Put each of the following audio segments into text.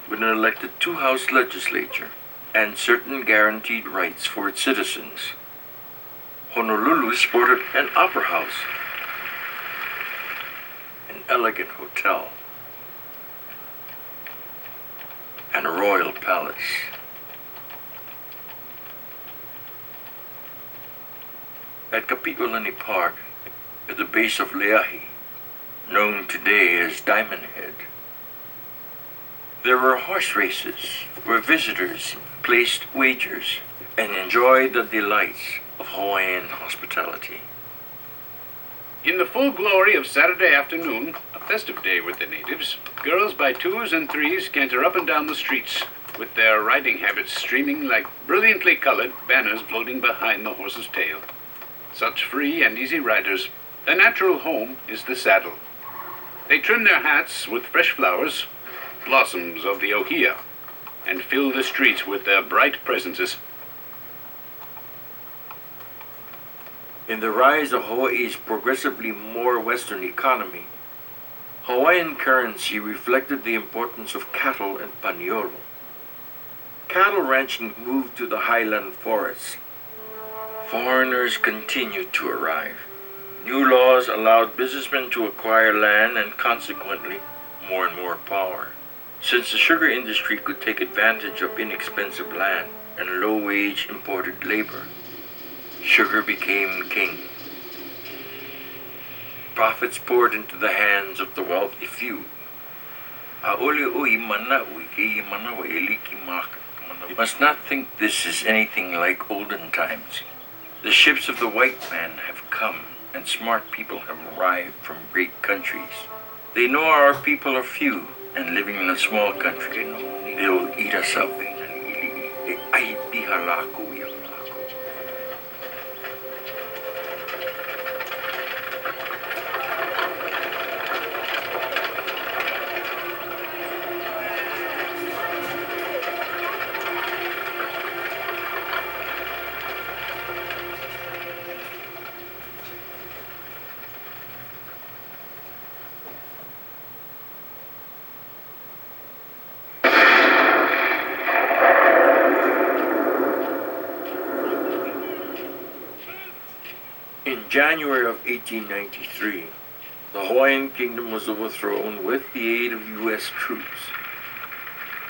with an elected two-house legislature and certain guaranteed rights for its citizens. Honolulu sported an opera house, an elegant hotel, and a royal palace. At Kapi'olani Park, at the base of Leahi, known today as Diamond Head, there were horse races where visitors placed wagers and enjoyed the delights of Hawaiian hospitality. In the full glory of Saturday afternoon, a festive day with the natives, girls by twos and threes canter up and down the streets, with their riding habits streaming like brilliantly colored banners floating behind the horse's tail. Such free and easy riders, their natural home is the saddle. They trim their hats with fresh flowers, blossoms of the ohia, and fill the streets with their bright presences. In the rise of Hawaii's progressively more Western economy, Hawaiian currency reflected the importance of cattle and paniolo. Cattle ranching moved to the highland forests. Foreigners continued to arrive. New laws allowed businessmen to acquire land and consequently more and more power. Since the sugar industry could take advantage of inexpensive land and low-wage imported labor, sugar became king. Profits poured into the hands of the wealthy few. You must not think this is anything like olden times. The ships of the white man have come, and smart people have arrived from great countries. They know our people are few, and living in a small country, they will eat us up. In January of 1893, the Hawaiian kingdom was overthrown with the aid of U.S. troops.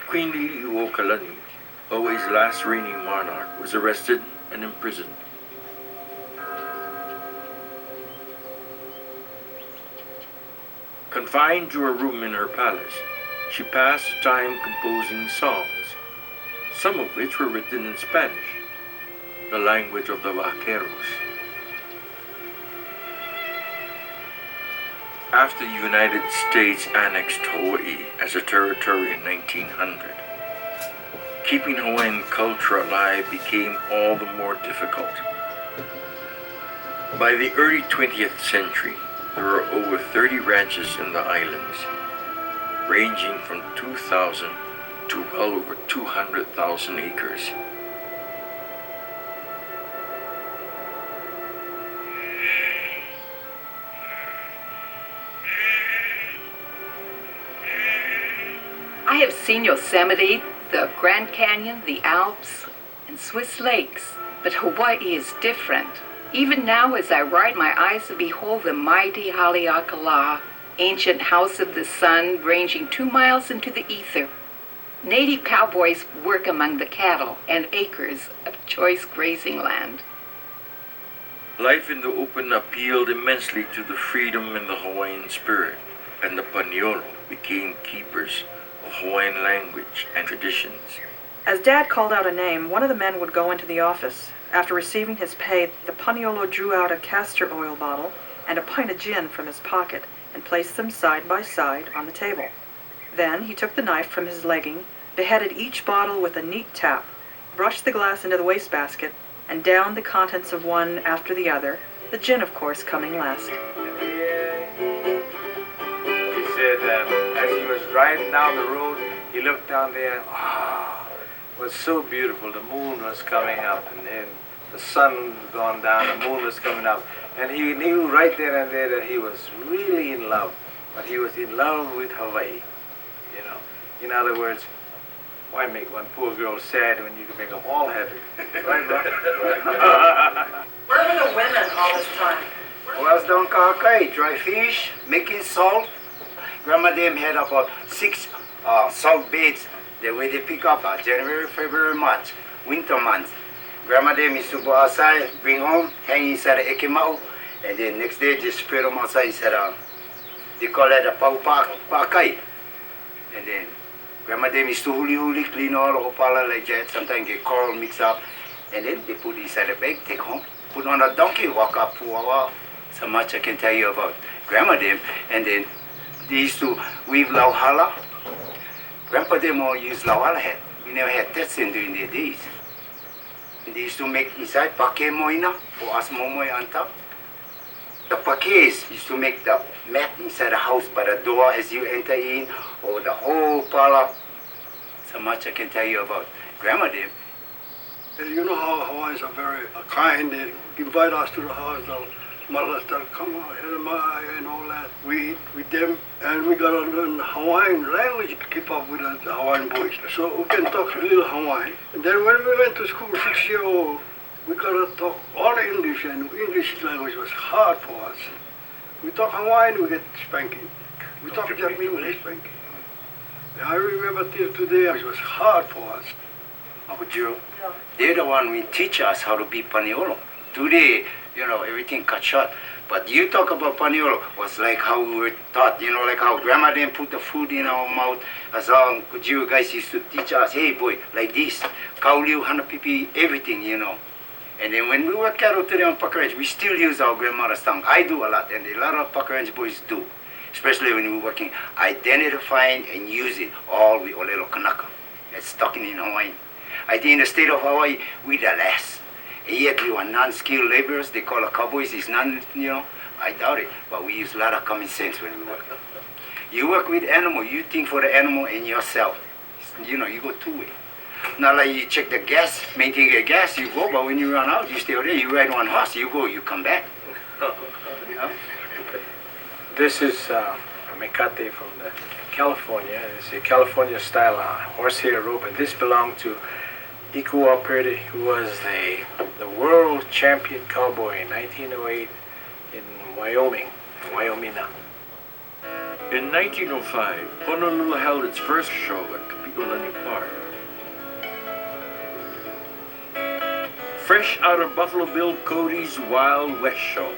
Queen Liliuokalani, Hawaii's last reigning monarch, was arrested and imprisoned. Confined to her room in her palace, she passed time composing songs, some of which were written in Spanish, the language of the vaqueros. After the United States annexed Hawaii as a territory in 1900, keeping Hawaiian culture alive became all the more difficult. By the early 20th century, there were over 30 ranches in the islands, ranging from 2,000 to well over 200,000 acres. I have seen Yosemite, the Grand Canyon, the Alps, and Swiss lakes, but Hawaii is different. Even now, as I ride my eyes to behold the mighty Haleakala, ancient house of the sun ranging 2 miles into the ether. Native cowboys work among the cattle and acres of choice grazing land. Life in the open appealed immensely to the freedom and the Hawaiian spirit, and the paniolo became keepers of Hawaiian language and traditions. As Dad called out a name, one of the men would go into the office. After receiving his pay, the paniolo drew out a castor oil bottle and a pint of gin from his pocket and placed them side by side on the table. Then he took the knife from his legging, beheaded each bottle with a neat tap, brushed the glass into the wastebasket, and downed the contents of one after the other, the gin, of course, coming last. He said as he was driving down the road, he looked down there, it was so beautiful. The moon was coming up, and then the sun was gone down, the moon was coming up, and he knew right there and there that he was really in love, but he was in love with Hawaii, you know. In other words, Why make one poor girl sad when you can make them all happy? Right, bro? Where were the women all this time? Was down Kakai, dry fish, making salt. Grandma them had about 6 salt beds. The way they pick up January, February, March, winter months. Grandma them used to go outside, bring home, hang inside the ekimau, and then next day just spread them outside inside they call it a pakai. And then Grandma them used to huli clean all the opala like that. Sometimes get coral mixed up, and then they put inside the bag, take home, put on a donkey, walk up to our. So much I can tell you about Grandma them. And then they used to weave lauhala. Grandpa them all used lauhala hat. We never had that during their days. And they used to make inside pake moina for us momoy on top. The pakes used to make the mat inside the house by the door as you enter in, or the whole parlor. So much I can tell you about Grandma them. You know how Hawaiians are very kind. They invite us to the house. They'll mothers that come out and all that. We eat with them, and we gotta learn Hawaiian language to keep up with the Hawaiian boys. So we can talk a little Hawaiian. And then when we went to school, 6-year-old, we gotta talk all English, and English language was hard for us. We talk Hawaiian, we get spanking. We talk Japanese, we get spanking. And I remember till today, it was hard for us. Abujiro, they're the one who teach us how to be paniolo. Today, everything cut short. But you talk about paniolo was like how we were taught, like how grandma didn't put the food in our mouth. As all you guys used to teach us, hey boy, like this, kauliu, hana pipi, everything, And then when we work cattle today on Pucker Ranch, we still use our grandmother's tongue. I do a lot, and a lot of Pucker Ranch boys do. Especially when we're working, identifying and using all with Olelo Kanaka. It's talking in Hawaii. I think in the state of Hawaii, we the last. And yet we are non-skilled laborers. They call us Cowboys. It's I doubt it. But we use a lot of common sense when we work. You work with animal. You think for the animal and yourself. You go two-way. Not like you check the gas, maintain the gas, you go. But when you run out, you stay there. You ride one horse, you go, you come back. This is mecate from California. It's a California style horsehair rope, and this belonged to Ikua Purdy, who was the world champion cowboy in 1908 in Wyoming, Wyomina. In 1905, Honolulu held its first show at Kapi'olani Park. Fresh out of Buffalo Bill Cody's Wild West show,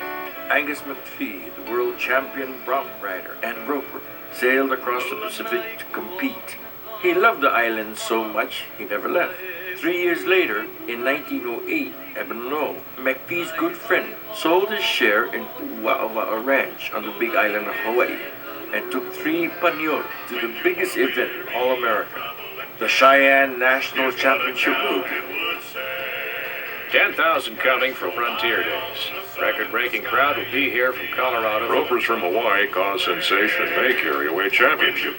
Angus McPhee, the world champion bronc rider and roper, sailed across the Pacific to compete. He loved the island so much he never left. 3 years later, in 1908, Eben Lowe, McPhee's good friend, sold his share in Uwa'awa'a Ranch on the Big Island of Hawaii and took 3 paniolo to the biggest event in all America, the Cheyenne National Championship Rodeo. 10,000 counting for Frontier Days. Record-breaking crowd will be here from Colorado. Ropers from Hawaii cause sensation. They carry away championship.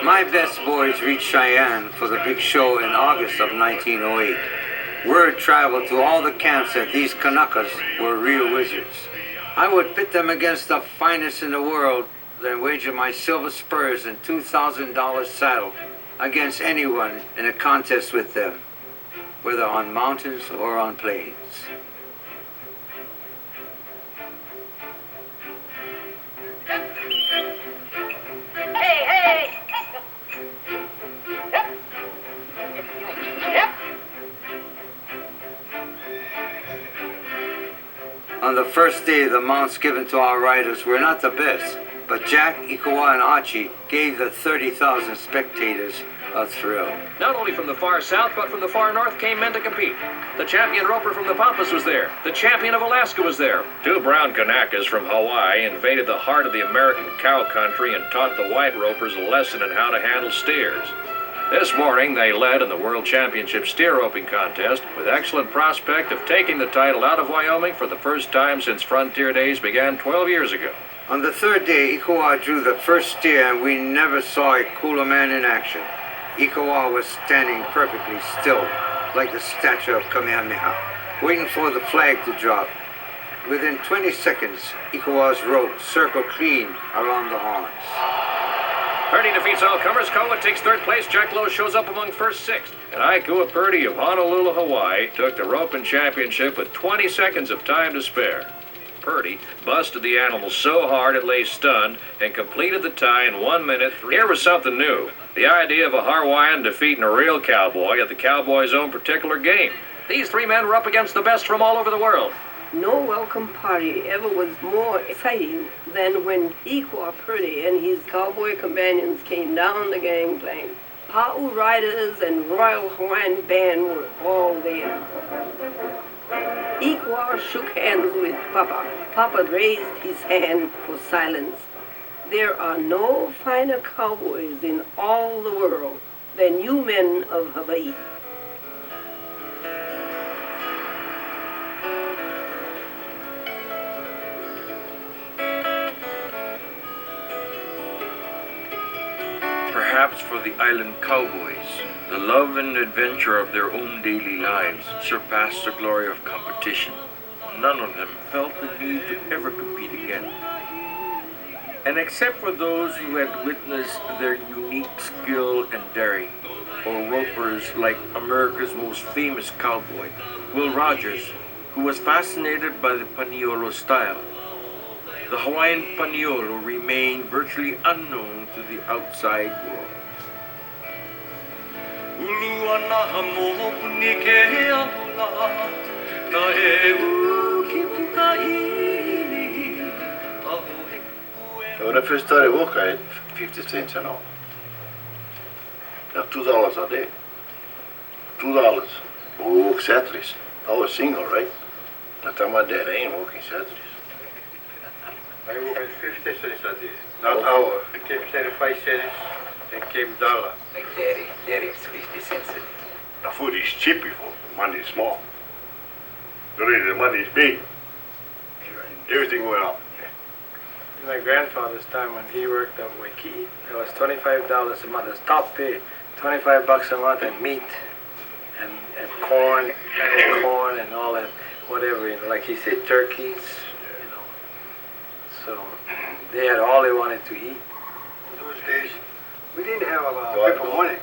My best boys reached Cheyenne for the big show in August of 1908. Word traveled to all the camps that these Kanakas were real wizards. I would pit them against the finest in the world, then wager my silver spurs and $2,000 saddle against anyone in a contest with them, whether on mountains or on plains. Hey, hey! On the first day, the mounts given to our riders were not the best, but Jack, Ikawa, and Archie gave the 30,000 spectators a thrill. Not only from the far south, but from the far north came men to compete. The champion roper from the Pampas was there. The champion of Alaska was there. 2 brown Kanakas from Hawaii invaded the heart of the American cow country and taught the white ropers a lesson in how to handle steers. This morning, they led in the World Championship steer roping contest with excellent prospect of taking the title out of Wyoming for the first time since Frontier Days began 12 years ago. On the third day, Ikawa drew the first steer, and we never saw a cooler man in action. Ikawa was standing perfectly still, like the statue of Kamehameha, waiting for the flag to drop. Within 20 seconds, Ikawa's rope circled clean around the horns. Purdy defeats all comers. Koa takes third place. Jack Lowe shows up among first six. And Aikua Purdy of Honolulu, Hawaii, took the roping championship with 20 seconds of time to spare. Purdy busted the animal so hard it lay stunned and completed the tie in 1 minute. Here was something new. The idea of a Hawaiian defeating a real cowboy at the Cowboys' own particular game. These three men were up against the best from all over the world. No welcome party ever was more exciting than when Ikwa Purdy and his cowboy companions came down the gangplank. Pa'u Riders and Royal Hawaiian Band were all there. Ikwa shook hands with Papa. Papa raised his hand for silence. There are no finer cowboys in all the world than you men of Hawaii. Perhaps for the island cowboys, the love and adventure of their own daily lives surpassed the glory of competition. None of them felt the need to ever compete again. And except for those who had witnessed their unique skill and daring, or ropers like America's most famous cowboy, Will Rogers, who was fascinated by the Paniolo style, the Hawaiian Paniolo remained virtually unknown to the outside world. When I first started work, I had 50 cents an hour. Now $2 a day. $2. But we work Saturdays. I was single, right? I tell my dad I ain't working Saturdays. I work 50 cents a day. Not hour. It came 75 cents. It came dollar. Like Daddy is 50 cents a day. The food is cheap before. Money is small. Really, the money is big. Everything went up. In my grandfather's time when he worked at Waikiki, it was $25 a month. It was top pay. $25 a month and meat and corn and all that, whatever, like he said, turkeys, So they had all they wanted to eat. In those days, we didn't have paper money.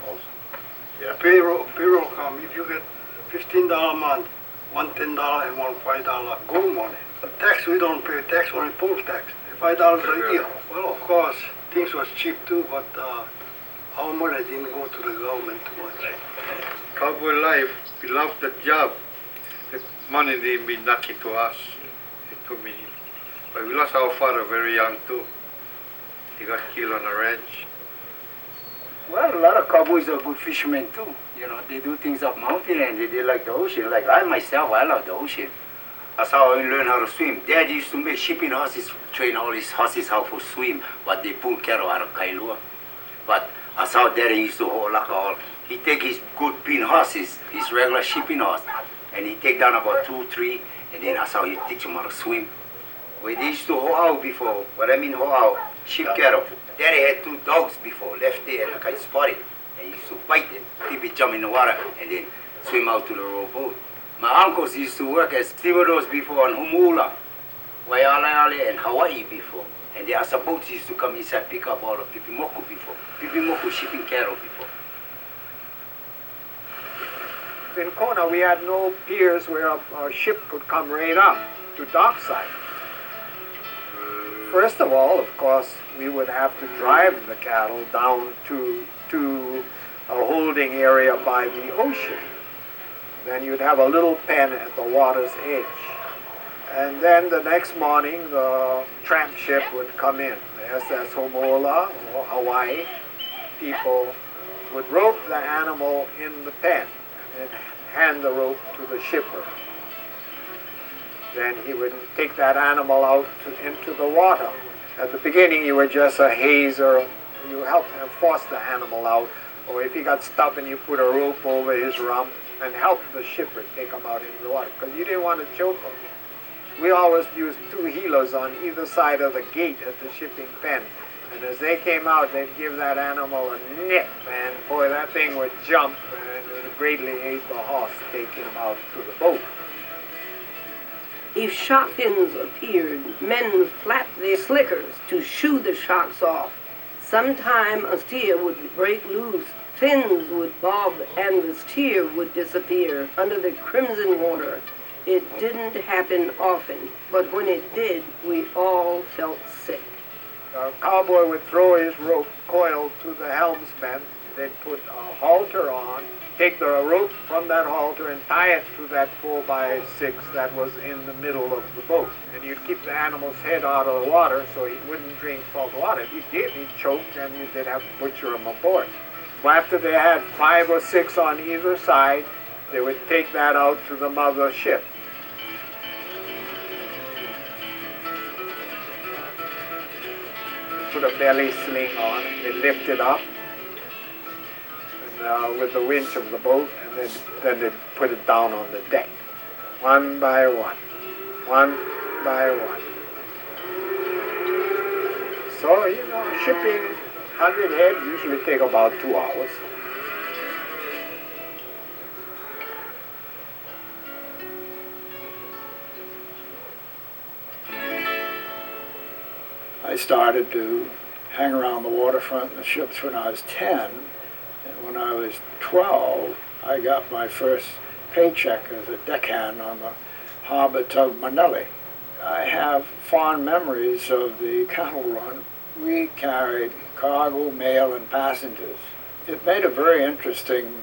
Yeah. Payroll come, if you get $15 a month, one $10 and one $5 gold money. The tax, we don't pay tax, only poll tax. $5 a year. Well, of course, things was cheap too, but our money didn't go to the government too much. Cowboy life, we loved the job. The money didn't mean nothing to us. It took me. But we lost our father very young too. He got killed on a ranch. Well, a lot of cowboys are good fishermen too. You know, they do things up mountain and they like the ocean. Like I myself, I love the ocean. That's how I learned how to swim. Dad used to make shipping horses, train all his horses how to swim, but they pull cattle out of Kailua. But that's how Daddy used to hold like all. He take his good pin horses, his regular shipping horse, and he take down about 2, 3, and then that's how he teach them how to swim. Well, they used to hoe out before. What I mean hoe out, sheep cattle. Daddy had 2 dogs before, left there like I spotted. And he used to bite it, keep it jump in the water, and then swim out to the rowboat. My uncles used to work as stevedores before on Humula, Waialeale, and Hawaii before. And the Asa boats used to come inside, pick up all the Pipimoku before. Pipimoku shipping cattle before. In Kona, we had no piers where a ship could come right up to dockside. First of all, of course, we would have to drive the cattle down to a holding area by the ocean. Then you'd have a little pen at the water's edge. And then the next morning, the tramp ship would come in. The SS Homola or Hawaii people would rope the animal in the pen and hand the rope to the shipper. Then he would take that animal out into the water. At the beginning, you were just a hazer. You help force the animal out. Or if he got stubborn, you put a rope over his rump and help the shipper take him out into the water, because you didn't want to choke him. We always used 2 heelers on either side of the gate at the shipping pen. And as they came out, they'd give that animal a nip, and boy, that thing would jump, and it would greatly aid the horse taking him out to the boat. If shark fins appeared, men flapped their slickers to shoo the sharks off. Sometime a steer would break loose, fins would bob, and the steer would disappear under the crimson water. It didn't happen often, but when it did, we all felt sick. A cowboy would throw his rope coiled to the helmsman. They'd put a halter on, take the rope from that halter and tie it to that 4x6 that was in the middle of the boat. And you'd keep the animal's head out of the water so he wouldn't drink salt water. If he did, he'd choke and you did have to butcher him aboard. So after they had 5 or 6 on either side, they would take that out to the mother ship. Put a belly sling on, they lift it up and, with the winch of the boat, and then they put it down on the deck, one by one, one by one. So, shipping 100 head usually take about 2 hours. I started to hang around the waterfront in the ships when I was 10, and when I was 12, I got my first paycheck as a deckhand on the harbor tug Manelli. I have fond memories of the cattle run. We carried cargo, mail, and passengers. It made a very interesting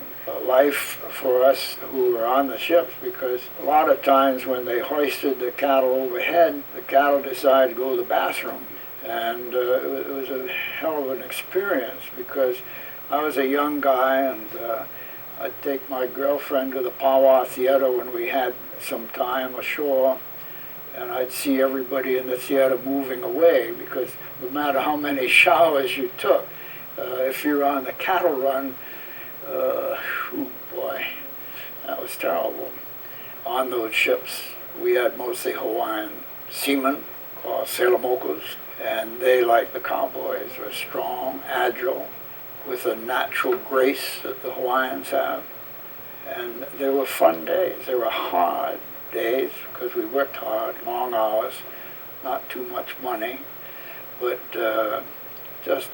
life for us who were on the ships, because a lot of times when they hoisted the cattle overhead, the cattle decided to go to the bathroom. And it was a hell of an experience, because I was a young guy, and I'd take my girlfriend to the Powwow Theater when we had some time ashore, and I'd see everybody in the theater moving away, because no matter how many showers you took, if you're on the cattle run, oh boy, that was terrible. On those ships, we had mostly Hawaiian seamen called sailor-mokos, and they, like the cowboys, were strong, agile, with a natural grace that the Hawaiians have. And they were fun days. They were hard days because we worked hard, long hours, not too much money, but just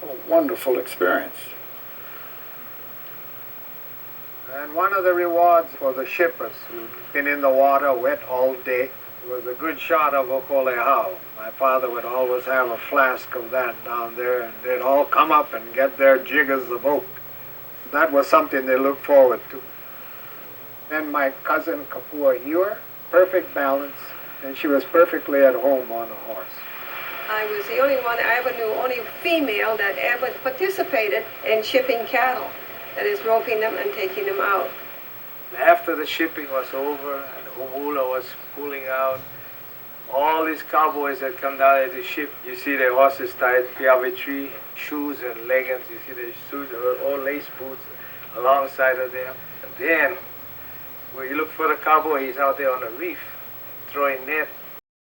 a wonderful experience. And one of the rewards for the shippers who'd been in the water wet all day was a good shot of okolehau. My father would always have a flask of that down there, and they'd all come up and get their jig as the boat. That was something they looked forward to. Then my cousin Kapua Ewer, perfect balance, and she was perfectly at home on a horse. I was the only one I ever knew, only female that ever participated in shipping cattle, that is roping them and taking them out. After the shipping was over and Humula was pulling out, all these cowboys that come down at the ship, you see their horses tied piave tree, shoes and leggings, you see their shoes, all lace boots alongside of them. And then, when you look for the cowboy, he's out there on the reef, throwing net,